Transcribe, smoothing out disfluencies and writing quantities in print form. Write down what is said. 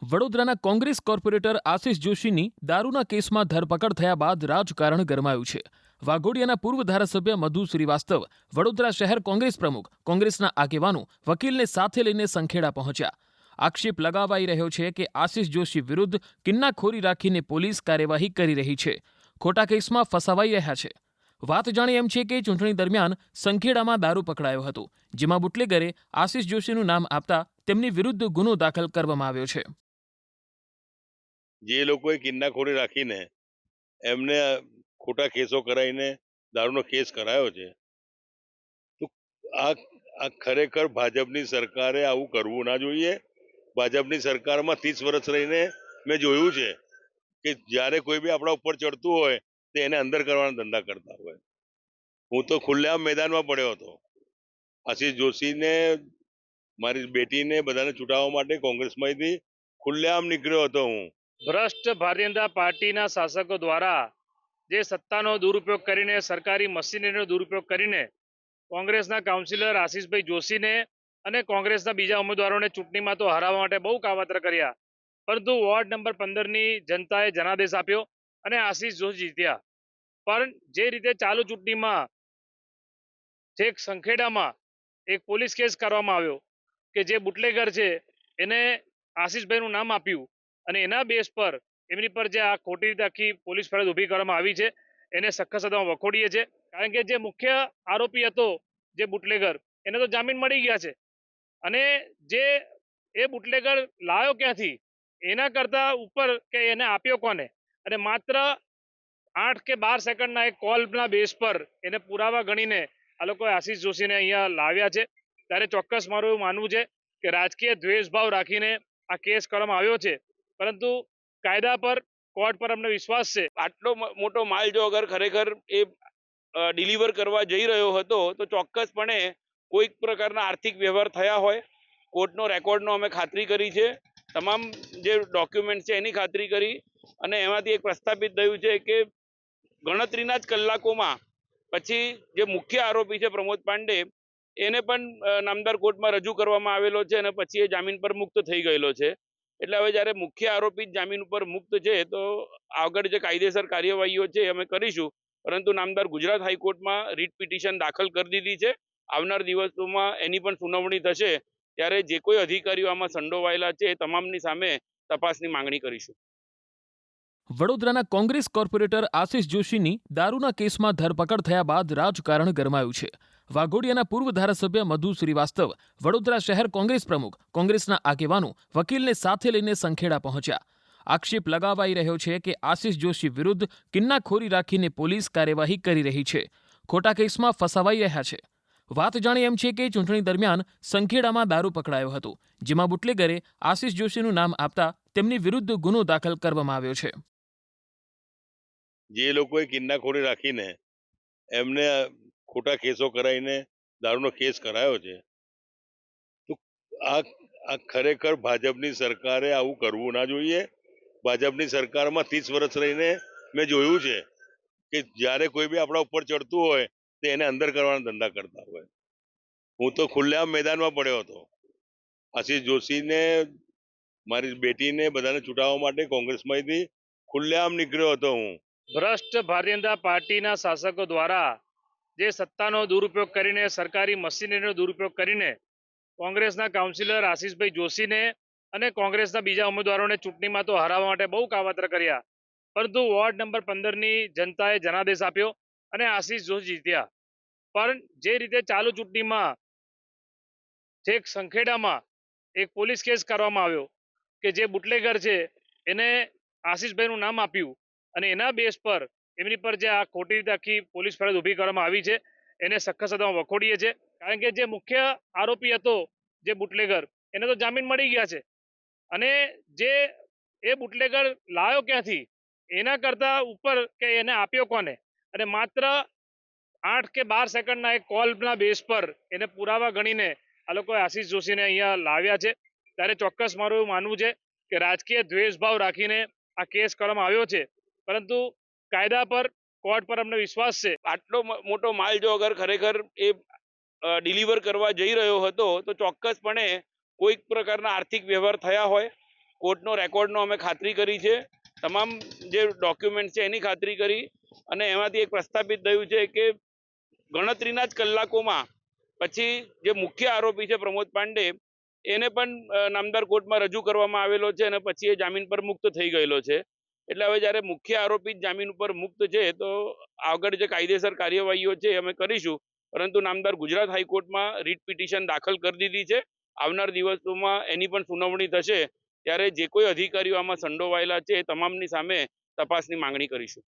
વડોદરાના કોંગ્રેસ કોર્પોરેટર આશિષ જોશીની દારૂના કેસમાં ધરપકડ થયા બાદ રાજકારણ ગરમાયું છે. વાઘોડિયાના પૂર્વ ધારાસભ્ય મધુ શ્રીવાસ્તવ, વડોદરા શહેર કોંગ્રેસ પ્રમુખ, કોંગ્રેસના આગેવાનો વકીલને સાથે લઈને સંખેડા પહોંચ્યા. આક્ષેપ લગાવાઈ રહ્યો છે કે આશિષ જોશી વિરુદ્ધ કિન્નાખોરી રાખીને પોલીસ કાર્યવાહી કરી રહી છે, ખોટા કેસમાં ફસાવાઈ રહ્યા છે. વાત જાણે એમ છે કે ચૂંટણી દરમિયાન સંખેડામાં દારૂ પકડાયો હતો, જેમાં બુટલેગરે આશિષ જોશીનું નામ આપતા તેમની વિરુદ્ધ ગુનો દાખલ કરવામાં આવ્યો છે. જે લોકોએ કિન્નાખોરી રાખીને એમને ખોટા કેસો કરાવીને દારૂનો કેસ કરાયો છે, તો આ આ ખરેખર ભાજપની સરકારે આવું કરવું ના જોઈએ. ભાજપની સરકારમાં 30 વર્ષ રહીને મેં જોયું છે કે જ્યારે કોઈ બી આપણા ઉપર ચડતું હોય તો એને અંદર કરવાના ધંધા કરતા હોય. હું તો ખુલ્લેઆમ મેદાનમાં પડ્યો હતો. આશિષ જોશીને, મારી બેટીને બધાને છૂટાવવા માટે કોંગ્રેસમાંથી ખુલ્લેઆમ નીકળ્યો હતો હું. ભ્રષ્ટ ભારતીય જનતા પાર્ટીના શાસકો દ્વારા જે સત્તાનો દુરુપયોગ કરીને, સરકારી મશીનરીનો દુરુપયોગ કરીને કોંગ્રેસના કાઉન્સિલર આશિષભાઈ જોશીને અને કોંગ્રેસના બીજા ઉમેદવારોને ચૂંટણીમાં તો હરાવવા માટે બહુ કાવતરા કર્યા, પરંતુ વોર્ડ નંબર 15ની જનતાએ જનાદેશ આપ્યો અને આશિષ જોશી જીત્યા. પણ જે રીતે ચાલુ ચૂંટણીમાં છેક સંખેડામાં એક પોલીસ કેસ કરવામાં આવ્યો કે જે બુટલેગર છે એને આશિષભાઈનું નામ આપ્યું અને એના બેઝ પર એમની પર જે આ ખોટી રીતે આખી પોલીસ ફરિયાદ ઊભી કરવામાં આવી છે એને સખત સજામાં વખોડીએ છીએ. કારણ કે જે મુખ્ય આરોપી હતો જે બુટલેગર, એને તો જામીન મળી ગયા છે અને જે એ બુટલેગર લાવ્યો ક્યાંથી એના કરતા ઉપર કે એને આપ્યો કોને, અને માત્ર 8 કે 12 સેકન્ડના એક કોલના બેઝ પર એને પુરાવા ગણીને આ લોકોએ આશિષ જોશીને અહીંયા લાવ્યા છે. ત્યારે ચોક્કસ મારું એવું માનવું છે કે રાજકીય દ્વેષભાવ રાખીને આ કેસ કરવામાં આવ્યો છે, પરંતુ કાયદા પર, કોર્ટ પર અમને વિશ્વાસ છે. આટલો મોટો માલ જો અગર ખરેખર એ ડિલિવર કરવા જઈ રહ્યો હતો તો ચોક્કસપણે કોઈક પ્રકારના આર્થિક વ્યવહાર થયા હોય. કોર્ટનો રેકોર્ડનો અમે ખાતરી કરી છે, તમામ જે ડોક્યુમેન્ટ છે એની ખાતરી કરી અને એમાંથી એક પ્રસ્થાપિત થયું છે કે ગણતરીના જ કલાકોમાં પછી જે મુખ્ય આરોપી છે પ્રમોદ પાંડે, એને પણ નામદાર કોર્ટમાં રજૂ કરવામાં આવેલો છે અને પછી એ જામીન પર મુક્ત થઈ ગયેલો છે. એટલે હવે જ્યારે મુખ્ય આરોપી જામીન ઉપર મુક્ત છે તો આગળ જે કાયદેસર કાર્યવાહીઓ છે અમે કરીશું, પરંતુ નામદાર ગુજરાત હાઈકોર્ટમાં રીટ પિટિશન દાખલ કરી દીધી છે. આવનાર દિવસોમાં એની પણ સુનાવણી થશે ત્યારે જે કોઈ અધિકારીઓ આમાં સંડોવાયેલા છે એ તમામની સામે તપાસની માંગણી કરીશું. વડોદરાના કોંગ્રેસ કોર્પોરેટર આશિષ જોશીની દારૂના કેસમાં ધરપકડ થયા બાદ રાજકારણ ગરમાયું છે. વાઘોડિયાના પૂર્વ ધારાસભ્ય મધુ શ્રીવાસ્તવ, વડોદરા શહેર કોંગ્રેસ પ્રમુખ, કોંગ્રેસના આગેવાનો વકીલને સાથે લઈને સંખેડા પહોંચ્યા. આક્ષેપ લગાવાઈ રહ્યો છે કે આશિષ જોશી વિરુદ્ધ કિન્નાખોરી રાખીને પોલીસ કાર્યવાહી કરી રહી છે, ખોટા કેસમાં ફસાવાઈ રહ્યા છે. વાત જાણે એમ છે કે ચૂંટણી દરમિયાન સંખેડામાં દારૂ પકડાયો હતો, જેમાં બુટલેગરે આશિષ જોશીનું નામ આપતા તેમની વિરુદ્ધ ગુનો દાખલ કરવામાં આવ્યો છે. જે લોકોએ કિન્નાખોરી રાખીને એમને ખોટા કેસો કરાવીને દારૂનો કેસ કરાયો છે, તો આ ખરેખર ભાજપની સરકારે આવું કરવું ના જોઈએ. ભાજપની સરકારમાં 30 વર્ષ રહીને મેં જોયું છે કે જ્યારે કોઈ બી આપણા ઉપર ચડતું હોય તો એને અંદર કરવાના ધંધા કરતા હોય. હું તો ખુલ્લેઆમ મેદાનમાં પડ્યો હતો. આશિષ જોશીને, મારી બેટીને બધાને છૂટાવવા માટે કોંગ્રેસમાંથી ખુલ્લેઆમ નીકળ્યો હતો હું. ભ્રષ્ટ ભારતીય જનતા પાર્ટીના શાસકો દ્વારા જે સત્તાનો દુરુપયોગ કરીને, સરકારી મશીનરીનો દુરુપયોગ કરીને કોંગ્રેસના કાઉન્સિલર આશિષભાઈ જોશીને અને કોંગ્રેસના બીજા ઉમેદવારોને ચૂંટણીમાં તો હરાવવા માટે બહુ કાવતરા કર્યા, પરંતુ વોર્ડ નંબર 15ની જનતાએ જનાદેશ આપ્યો અને આશિષ જોશી જીત્યા. પણ જે રીતે ચાલુ ચૂંટણીમાં છેક સંખેડામાં એક પોલીસ કેસ કરવામાં આવ્યો કે જે બુટલેગર છે એને આશિષભાઈનું નામ આપ્યું અને એના બેઝ પર એમની પર જે આ ખોટી રીતે આખી પોલીસ ફરિયાદ ઊભી કરવામાં આવી છે એને સખત સજામાં વખોડીએ છીએ. કારણ કે જે મુખ્ય આરોપી હતો જે બુટલેગર, એને તો જામીન મળી ગયા છે અને જે એ બુટલેગર લાવ્યો ક્યાંથી એના કરતા ઉપર કે એને આપ્યો કોને, અને માત્ર 8 કે 12 સેકન્ડના એક કોલના બેઝ પર એને પુરાવા ગણીને આ લોકોએ આશિષ જોશીને અહીંયા લાવ્યા છે. ત્યારે ચોક્કસ મારું એવું માનવું છે કે રાજકીય દ્વેષભાવ રાખીને આ કેસ કરવામાં આવ્યો છે, પરંતુ કાયદા પર, કોર્ટ પર અમને વિશ્વાસ છે. આટલો મોટો માલ જો અગર ખરેખર એ ડિલિવર કરવા જઈ રહ્યો હતો તો ચોક્કસપણે કોઈક પ્રકારના આર્થિક વ્યવહાર થયા હોય. કોર્ટનો રેકોર્ડનો અમે ખાતરી કરી છે, તમામ જે ડોક્યુમેન્ટ છે એની ખાતરી કરી, અને એમાંથી એક પ્રસ્થાપિત થયું છે કે ગણતરીના જ કલાકોમાં પછી જે મુખ્ય આરોપી છે પ્રમોદ પાંડે એને પણ નામદાર કોર્ટમાં રજૂ કરવામાં આવેલો છે અને પછી એ જામીન પર મુક્ત થઈ ગયેલો છે. એટલે હવે જ્યારે મુખ્ય આરોપી જામીન ઉપર મુક્ત છે તો આગળ જે કાયદેસર કાર્યવાહીઓ છે અમે કરીશું, પરંતુ નામદાર ગુજરાત હાઈકોર્ટમાં રીટ પિટિશન દાખલ કરી દીધી છે. આવનાર દિવસોમાં એની પણ સુનાવણી થશે ત્યારે જે કોઈ અધિકારીઓ આમાં સંડોવાયેલા છે એ તમામની સામે તપાસની માંગણી કરીશું.